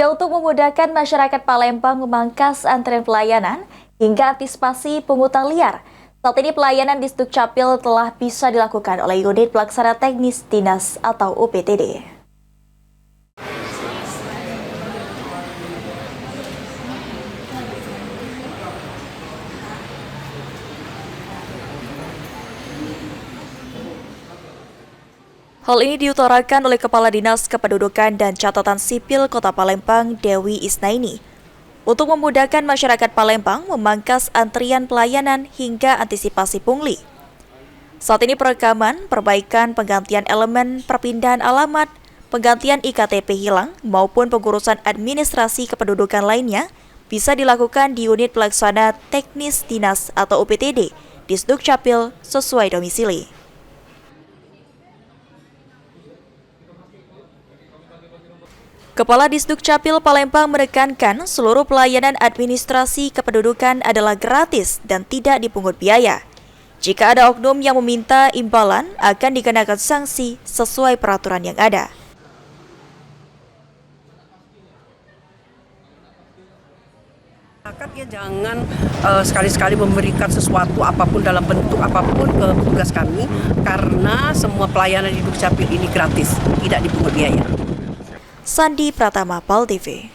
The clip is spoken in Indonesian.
Ya, untuk memudahkan masyarakat Palembang memangkas antrian pelayanan hingga antisipasi pungutan liar. Saat ini pelayanan di Sdukcapil telah bisa dilakukan oleh unit pelaksana teknis dinas atau UPTD. Hal ini diutarakan oleh Kepala Dinas Kependudukan dan Catatan Sipil Kota Palembang, Dewi Isnaini. Untuk memudahkan masyarakat Palembang memangkas antrian pelayanan hingga antisipasi pungli. Saat ini perekaman, perbaikan penggantian elemen, perpindahan alamat, penggantian IKTP hilang, maupun pengurusan administrasi kependudukan lainnya bisa dilakukan di unit pelaksana teknis dinas atau UPTD di Sdukcapil sesuai domisili. Kepala Disdukcapil Palembang menekankan seluruh pelayanan administrasi kependudukan adalah gratis dan tidak dipungut biaya. Jika ada oknum yang meminta imbalan, akan dikenakan sanksi sesuai peraturan yang ada. Ya jangan sekali-sekali memberikan sesuatu apapun dalam bentuk apapun ke petugas kami, karena semua pelayanan di Dukcapil ini gratis, tidak dipungut biaya. Sandi Pratama, PAL TV.